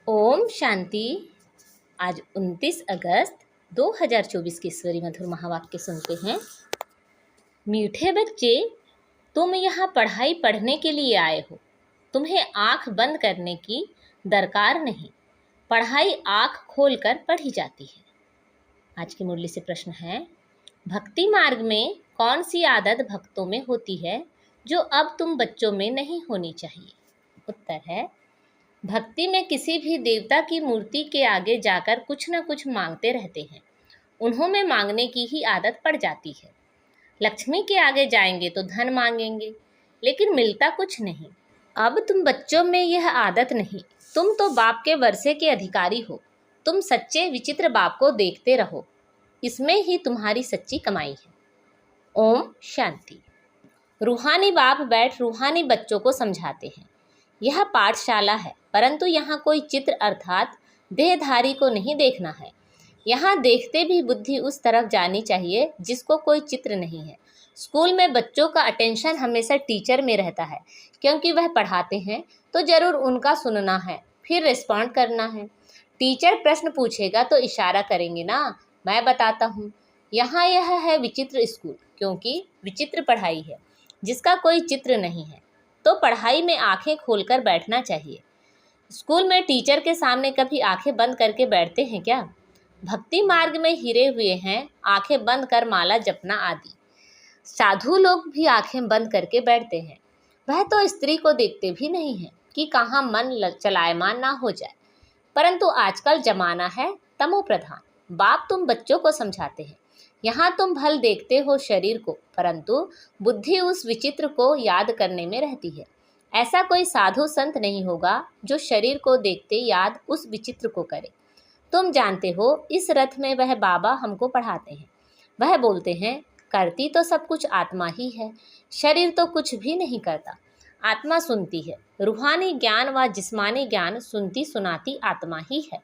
ओम शांति। आज 29 अगस्त 2024 के ईश्वरी मधुर महावाक्य सुनते हैं। मीठे बच्चे, तुम यहाँ पढ़ाई पढ़ने के लिए आए हो। तुम्हें आंख बंद करने की दरकार नहीं। पढ़ाई आंख खोलकर पढ़ी जाती है। आज की मुरली से प्रश्न है, भक्ति मार्ग में कौन सी आदत भक्तों में होती है जो अब तुम बच्चों में नहीं होनी चाहिए? उत्तर है, भक्ति में किसी भी देवता की मूर्ति के आगे जाकर कुछ न कुछ मांगते रहते हैं। उन्हों में मांगने की ही आदत पड़ जाती है। लक्ष्मी के आगे जाएंगे तो धन मांगेंगे, लेकिन मिलता कुछ नहीं। अब तुम बच्चों में यह आदत नहीं। तुम तो बाप के वर्षे के अधिकारी हो। तुम सच्चे विचित्र बाप को देखते रहो। इसमें ही तुम्हारी सच्ची कमाई है। ओम शांति। रूहानी बाप बैठ रूहानी बच्चों को समझाते हैं। यह पाठशाला है, परंतु यहाँ कोई चित्र अर्थात देहधारी को नहीं देखना है। यहाँ देखते भी बुद्धि उस तरफ जानी चाहिए जिसको कोई चित्र नहीं है। स्कूल में बच्चों का अटेंशन हमेशा टीचर में रहता है, क्योंकि वह पढ़ाते हैं तो जरूर उनका सुनना है, फिर रिस्पॉन्ड करना है। टीचर प्रश्न पूछेगा तो इशारा करेंगे ना, मैं बताता हूँ। यहाँ यह है विचित्र स्कूल, क्योंकि विचित्र पढ़ाई है जिसका कोई चित्र नहीं है। तो पढ़ाई में आंखें खोलकर बैठना चाहिए। स्कूल में टीचर के सामने कभी आंखें बंद करके बैठते हैं क्या? भक्ति मार्ग में हिरे हुए हैं आंखें बंद कर माला जपना आदि। साधु लोग भी आंखें बंद करके बैठते हैं। वह तो स्त्री को देखते भी नहीं है कि कहाँ मन चलायमान ना हो जाए। परंतु आजकल जमाना है तमो प्रधान। बाप तुम बच्चों को समझाते हैं। यहाँ तुम भल देखते हो शरीर को, परंतु बुद्धि उस विचित्र को याद करने में रहती है। ऐसा कोई साधु संत नहीं होगा जो शरीर को देखते याद उस विचित्र को करे। तुम जानते हो इस रथ में वह बाबा हमको पढ़ाते हैं। वह बोलते हैं, करती तो सब कुछ आत्मा ही है, शरीर तो कुछ भी नहीं करता। आत्मा सुनती है। रूहानी ज्ञान व जिस्मानी ज्ञान सुनती सुनाती आत्मा ही है।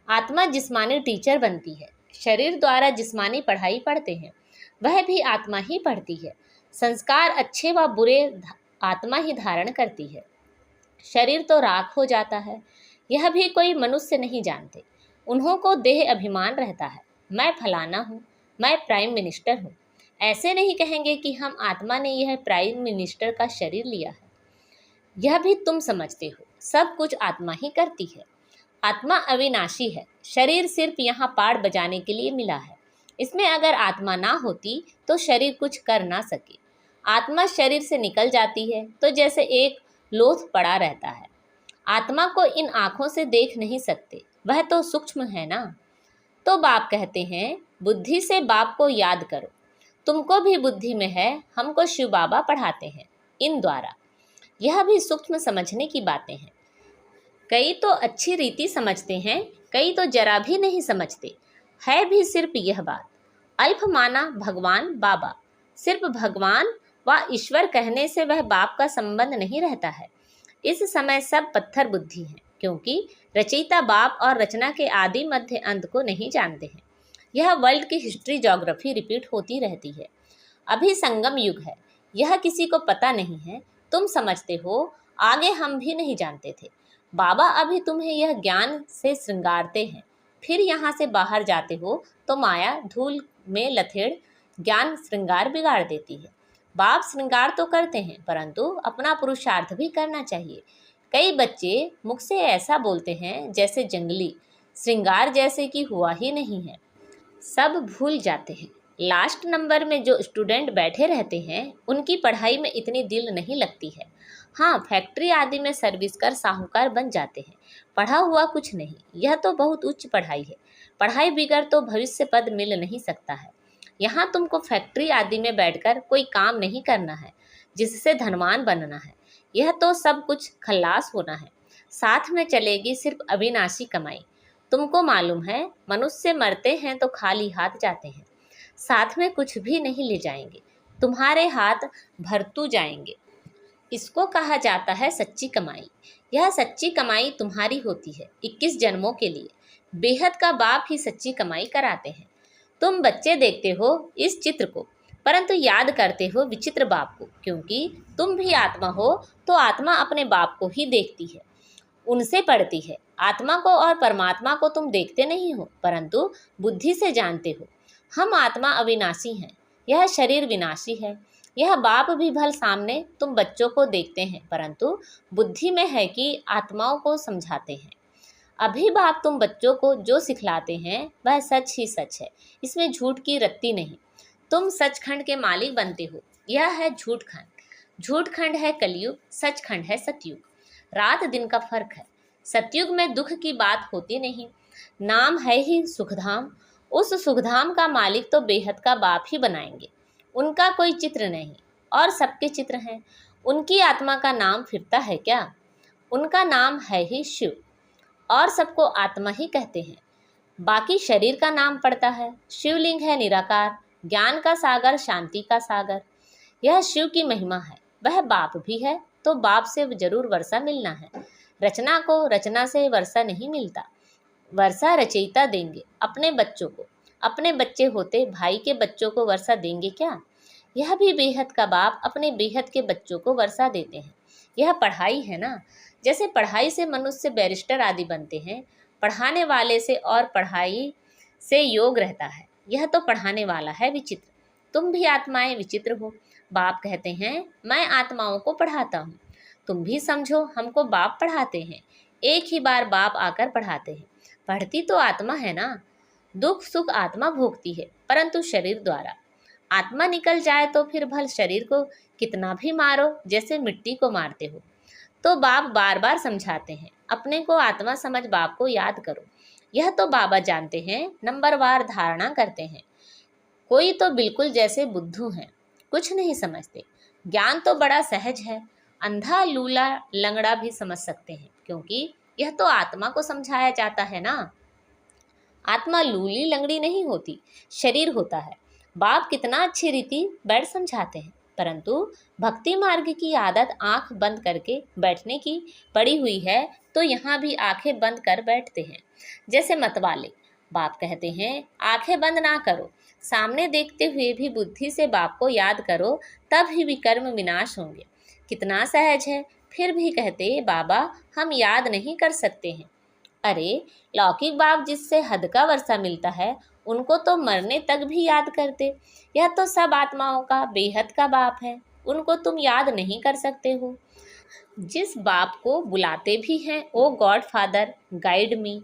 आत्मा जिस्मानी टीचर बनती है। शरीर द्वारा जिस्मानी पढ़ाई पढ़ते हैं, वह भी आत्मा ही पढ़ती है। संस्कार अच्छे व बुरे आत्मा ही धारण करती है। शरीर तो राख हो जाता है, यह भी कोई मनुष्य नहीं जानते। उन्हों को देह अभिमान रहता है, मैं फलाना हूँ, मैं प्राइम मिनिस्टर हूँ। ऐसे नहीं कहेंगे कि हम आत्मा ने यह प्राइम मिनिस्टर का शरीर लिया है। यह भी तुम समझते हो, सब कुछ आत्मा ही करती है। आत्मा अविनाशी है। शरीर सिर्फ यहाँ पाड़ बजाने के लिए मिला है। इसमें अगर आत्मा ना होती तो शरीर कुछ कर ना सके। आत्मा शरीर से निकल जाती है तो जैसे एक लोथ पड़ा रहता है। आत्मा को इन आँखों से देख नहीं सकते, वह तो सूक्ष्म है ना। तो बाप कहते हैं, बुद्धि से बाप को याद करो। तुमको भी बुद्धि में है, हमको शिव बाबा पढ़ाते हैं इन द्वारा। यह भी सूक्ष्म समझने की बातें हैं। कई तो अच्छी रीति समझते हैं, कई तो जरा भी नहीं समझते। है भी सिर्फ यह बात। अल्प माना भगवान बाबा। सिर्फ भगवान व ईश्वर कहने से वह बाप का संबंध नहीं रहता है। इस समय सब पत्थर बुद्धि है, क्योंकि रचयिता बाप और रचना के आदि मध्य अंत को नहीं जानते हैं। यह वर्ल्ड की हिस्ट्री ज्योग्राफी रिपीट होती रहती है। अभी संगम युग है, यह किसी को पता नहीं है। तुम समझते हो, आगे हम भी नहीं जानते थे। बाबा अभी तुम्हें यह ज्ञान से श्रृंगारते हैं। फिर यहाँ से बाहर जाते हो तो माया धूल में लथेड़ ज्ञान श्रृंगार बिगाड़ देती है। बाप श्रृंगार तो करते हैं, परंतु अपना पुरुषार्थ भी करना चाहिए। कई बच्चे मुख से ऐसा बोलते हैं जैसे जंगली, श्रृंगार जैसे कि हुआ ही नहीं है। सब भूल जाते हैं। लास्ट नंबर में जो स्टूडेंट बैठे रहते हैं उनकी पढ़ाई में इतनी दिल नहीं लगती है। हाँ, फैक्ट्री आदि में सर्विस कर साहूकार बन जाते हैं। पढ़ा हुआ कुछ नहीं, यह तो बहुत उच्च पढ़ाई है। पढ़ाई बिगड़ तो भविष्य पद मिल नहीं सकता है। यहाँ तुमको फैक्ट्री आदि में बैठकर कोई काम नहीं करना है जिससे धनवान बनना है। यह तो सब कुछ खल्लास होना है। साथ में चलेगी सिर्फ अविनाशी कमाई। तुमको मालूम है, मनुष्य मरते हैं तो खाली हाथ जाते हैं, साथ में कुछ भी नहीं ले जाएंगे। तुम्हारे हाथ भरतू जाएंगे। इसको कहा जाता है सच्ची कमाई। यह सच्ची कमाई तुम्हारी होती है 21 जन्मों के लिए। बेहद का बाप ही सच्ची कमाई कराते हैं। तुम बच्चे देखते हो इस चित्र को, परंतु याद करते हो विचित्र बाप को, क्योंकि तुम भी आत्मा हो तो आत्मा अपने बाप को ही देखती है। उनसे पड़ती है। आत्मा को और परमात्मा को तुम देखते नहीं हो, परंतु बुद्धि से जानते हो। हम आत्मा अविनाशी हैं, यह शरीर विनाशी है। यह बाप भी भल सामने तुम बच्चों को देखते हैं, परंतु बुद्धि में है कि आत्माओं को समझाते हैं। अभी बाप तुम बच्चों को जो सिखलाते हैं वह सच ही सच है, इसमें झूठ की रत्ती नहीं। तुम सचखंड के मालिक बनते हो, यह है झूठ खंड। झूठ खंड है कलयुग, सचखंड है सतयुग। रात दिन का फर्क है। सतयुग में दुख की बात होती नहीं, नाम है ही सुखधाम। उस सुखधाम का मालिक तो बेहद का बाप ही बनाएंगे। उनका कोई चित्र नहीं और सबके चित्र हैं। उनकी आत्मा का नाम फिरता है क्या? उनका नाम है ही शिव और सबको आत्मा ही कहते हैं। बाकी शरीर का नाम पड़ता है। शिवलिंग है निराकार, ज्ञान का सागर, शांति का सागर। यह शिव की महिमा है। वह बाप भी है तो बाप से जरूर वर्षा मिलना है। रचना को रचना से वर्षा नहीं मिलता। वर्षा रचयिता देंगे अपने बच्चों को। अपने बच्चे होते भाई के बच्चों को वर्षा देंगे क्या? यह भी बेहद का बाप अपने बेहद के बच्चों को वर्षा देते हैं। यह पढ़ाई है ना। जैसे पढ़ाई से मनुष्य बैरिस्टर आदि बनते हैं, पढ़ाने वाले से और पढ़ाई से योग रहता है। यह तो पढ़ाने वाला है विचित्र। तुम भी आत्माएं विचित्र हो। बाप कहते हैं मैं आत्माओं को पढ़ाता हूँ। तुम भी समझो हमको बाप पढ़ाते हैं। एक ही बार बाप आकर पढ़ाते हैं। पढ़ती तो आत्मा है ना। दुख सुख आत्मा भोगती है, परंतु शरीर द्वारा। आत्मा निकल जाए तो फिर भल शरीर को कितना भी मारो, जैसे मिट्टी को मारते हो। तो बाप बार बार समझाते हैं, अपने को आत्मा समझ बाप को याद करो। यह तो बाबा जानते हैं, नंबरवार धारणा करते हैं। कोई तो बिल्कुल जैसे बुद्धू हैं, कुछ नहीं समझते। ज्ञान तो बड़ा सहज है, अंधा लूला लंगड़ा भी समझ सकते हैं, क्योंकि यह तो आत्मा को समझाया जाता है ना। आत्मा लूली लंगड़ी नहीं होती, शरीर होता है। बाप कितना अच्छी रीति बैठ समझाते हैं, परंतु भक्ति मार्ग की आदत आंख बंद करके बैठने की पड़ी हुई है, तो यहाँ भी आंखें बंद कर बैठते हैं जैसे मतवाले। बाप कहते हैं आंखें बंद ना करो, सामने देखते हुए भी बुद्धि से बाप को याद करो, तब ही विकर्म विनाश होंगे। कितना सहज है, फिर भी कहते बाबा हम याद नहीं कर सकते हैं। अरे लौकिक बाप जिससे हद का वर्षा मिलता है, उनको तो मरने तक भी याद करते। यह तो सब आत्माओं का बेहद का बाप है, उनको तुम याद नहीं कर सकते हो। जिस बाप को बुलाते भी हैं ओ गॉड फादर गाइड मी,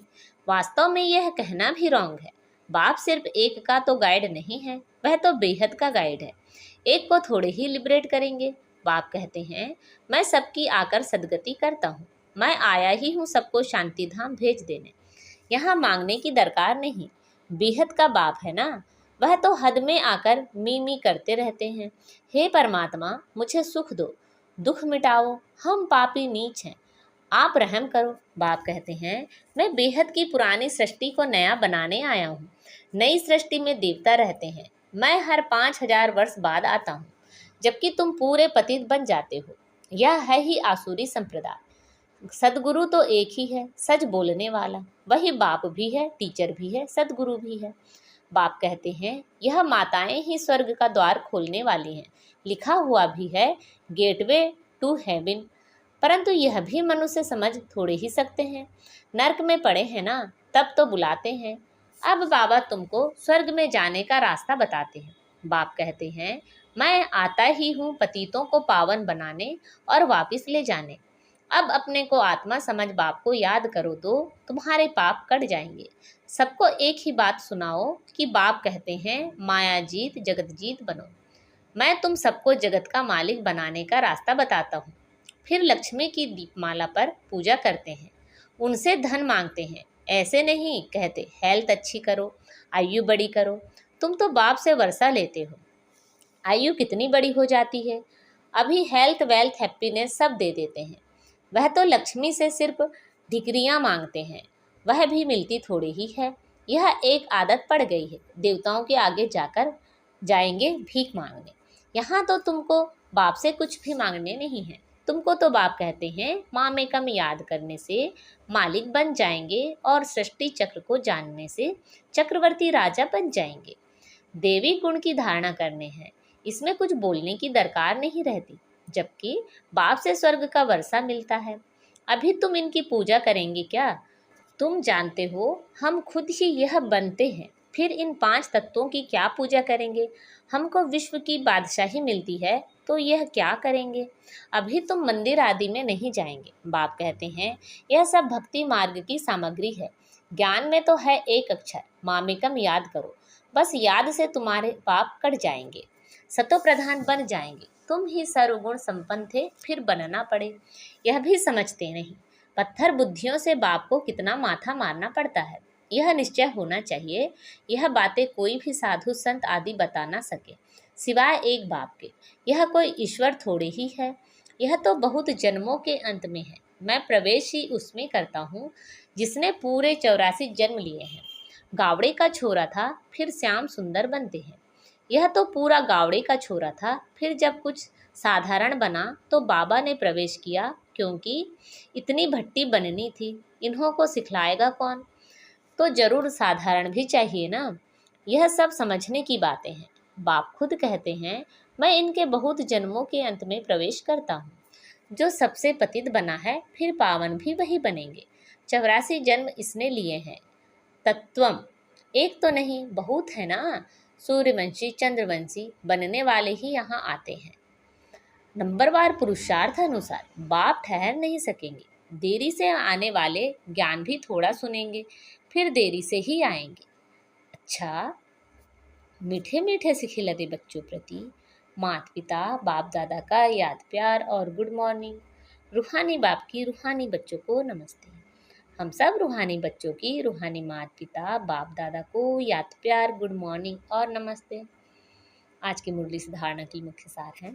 वास्तव में यह कहना भी रॉन्ग है। बाप सिर्फ एक का तो गाइड नहीं है, वह तो बेहद का गाइड है। एक को थोड़े ही लिबरेट करेंगे। बाप कहते हैं मैं सबकी आकर सदगति करता हूँ। मैं आया ही हूँ सबको शांति धाम भेज देने। यहाँ मांगने की दरकार नहीं। बेहद का बाप है ना, वह तो हद में आकर मी मी करते रहते हैं। हे परमात्मा मुझे सुख दो, दुख मिटाओ, हम पापी नीच हैं, आप रहम करो। बाप कहते हैं मैं बेहद की पुरानी सृष्टि को नया बनाने आया हूँ। नई सृष्टि में देवता रहते हैं, मैं हर 5000 वर्ष बाद आता हूँ, जबकि तुम पूरे पतित बन जाते हो। यह है ही आसुरी संप्रदाय। सदगुरु तो एक ही है, सच बोलने वाला। वही बाप भी है, टीचर भी है, सदगुरु भी है। बाप कहते हैं यह माताएं ही स्वर्ग का द्वार खोलने वाली हैं। लिखा हुआ भी है गेटवे टू हेवन, परंतु यह भी मनुष्य समझ थोड़े ही सकते हैं। नर्क में पड़े हैं ना, तब तो बुलाते हैं। अब बाबा तुमको स्वर्ग में जाने का रास्ता बताते हैं। बाप कहते हैं मैं आता ही हूँ पतितों को पावन बनाने और वापिस ले जाने। अब अपने को आत्मा समझ बाप को याद करो तो तुम्हारे पाप कट जाएंगे। सबको एक ही बात सुनाओ कि बाप कहते हैं माया जीत जगत जीत बनो। मैं तुम सबको जगत का मालिक बनाने का रास्ता बताता हूँ। फिर लक्ष्मी की दीपमाला पर पूजा करते हैं, उनसे धन मांगते हैं। ऐसे नहीं कहते हेल्थ अच्छी करो, आयु बड़ी करो। तुम तो बाप से वर्षा लेते हो, आयु कितनी बड़ी हो जाती है। अभी हेल्थ वेल्थ हैप्पीनेस सब दे देते हैं। वह तो लक्ष्मी से सिर्फ डिग्रियां मांगते हैं, वह भी मिलती थोड़ी ही है। यह एक आदत पड़ गई है, देवताओं के आगे जाकर जाएंगे भीख मांगने। यहाँ तो तुमको बाप से कुछ भी मांगने नहीं है। तुमको तो बाप कहते हैं माँ में कम याद करने से मालिक बन जाएंगे और सृष्टि चक्र को जानने से चक्रवर्ती राजा बन जाएंगे। देवी गुण की धारणा करने हैं, इसमें कुछ बोलने की दरकार नहीं रहती, जबकि बाप से स्वर्ग का वर्षा मिलता है। अभी तुम इनकी पूजा करेंगे क्या? तुम जानते हो हम खुद ही यह बनते हैं, फिर इन 5 तत्वों की क्या पूजा करेंगे? हमको विश्व की बादशाही मिलती है तो यह क्या करेंगे? अभी तुम मंदिर आदि में नहीं जाएंगे। बाप कहते हैं यह सब भक्ति मार्ग की सामग्री है। ज्ञान में तो है एक अक्षर, मामेकम याद करो। बस याद से तुम्हारे पाप कट जाएंगे, सतो प्रधान बन जाएंगे। तुम ही सर्वगुण संपन्न थे, फिर बनना पड़े, यह भी समझते नहीं। पत्थर बुद्धियों से बाप को कितना माथा मारना पड़ता है, यह निश्चय होना चाहिए। यह बातें कोई भी साधु संत आदि बता ना सके, सिवाय एक बाप के। यह कोई ईश्वर थोड़े ही है, यह तो बहुत जन्मों के अंत में है। मैं प्रवेश ही उसमें करता हूँ जिसने पूरे 84 जन्म लिए हैं। गावड़े का छोरा था, फिर श्याम सुंदर बनते हैं। यह तो पूरा गावड़े का छोरा था, फिर जब कुछ साधारण बना तो बाबा ने प्रवेश किया, क्योंकि इतनी भट्टी बननी थी। इन्हों को सिखलाएगा कौन? तो जरूर साधारण भी चाहिए ना। यह सब समझने की बातें हैं। बाप खुद कहते हैं मैं इनके बहुत जन्मों के अंत में प्रवेश करता हूँ। जो सबसे पतित बना है, फिर पावन भी वही बनेंगे। 84 जन्म इसने लिए हैं। तत्वम एक तो नहीं, बहुत है ना। सूर्यवंशी चंद्रवंशी बनने वाले ही यहाँ आते हैं। नंबरवार पुरुषार्थ अनुसार बाप ठहर नहीं सकेंगे। देरी से आने वाले ज्ञान भी थोड़ा सुनेंगे, फिर देरी से ही आएंगे। अच्छा, मीठे मीठे से खिलते बच्चों प्रति माता पिता बाप दादा का याद प्यार और गुड मॉर्निंग। रूहानी बाप की रूहानी बच्चों को नमस्ते। हम सब रूहानी बच्चों की रूहानी माता पिता बाप दादा को याद प्यार गुड मॉर्निंग और नमस्ते। आज की मुरली से धारणा की मुख्य सार है,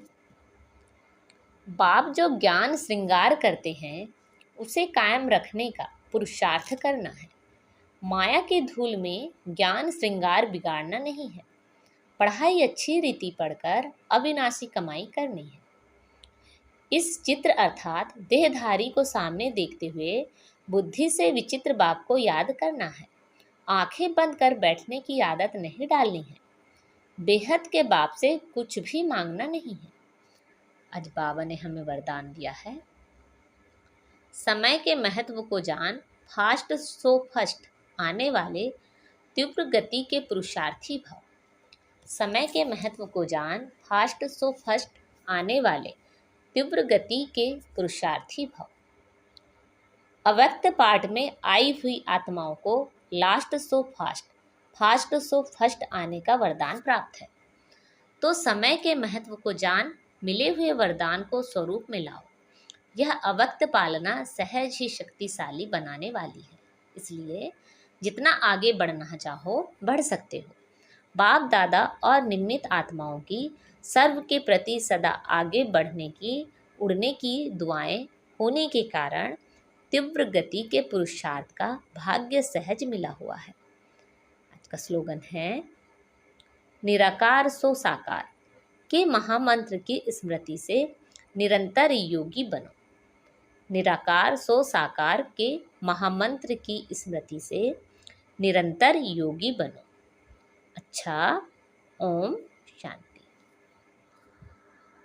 बाप जो ज्ञान श्रृंगार करते हैं उसे कायम रखने का पुरुषार्थ करना है। माया की धूल में ज्ञान श्रृंगार बिगाड़ना नहीं है। पढ़ाई अच्छी रीति पढ़कर अविनाशी कमाई करनी है। इस चित्र अर्थात देहधारी को सामने देखते हुए बुद्धि से विचित्र बाप को याद करना है। आंखें बंद कर बैठने की आदत नहीं डालनी है। बेहद के बाप से कुछ भी मांगना नहीं है। आज बाबा ने हमें वरदान दिया है, समय के महत्व को जान, फास्ट सो फर्स्ट आने वाले तीव्र गति के पुरुषार्थी भव। समय के महत्व को जान, फास्ट सो फर्स्ट आने वाले तीव्र गति के पुरुषार्थी भव। अव्यक्त पाठ में आई हुई आत्माओं को last so fast, fast so first आने का वरदान प्राप्त है। तो समय के महत्व को जान, मिले हुए वरदान को स्वरूप में लाओ। यह अव्यक्त पालना सहज ही शक्तिशाली बनाने वाली है। इसलिए जितना आगे बढ़ना चाहो बढ़ सकते हो। बाप दादा और निमित्त आत्माओं की सर्व के प्रति सदा आगे बढ़ने की, उड़ने की दुआएं होने के कारण तीव्र गति के पुरुषार्थ का भाग्य सहज मिला हुआ है। आज का स्लोगन है, निराकार सो साकार के महामंत्र की स्मृति से निरंतर योगी बनो। निराकार सो साकार के महामंत्र की स्मृति से निरंतर योगी बनो। अच्छा, ओम शांति।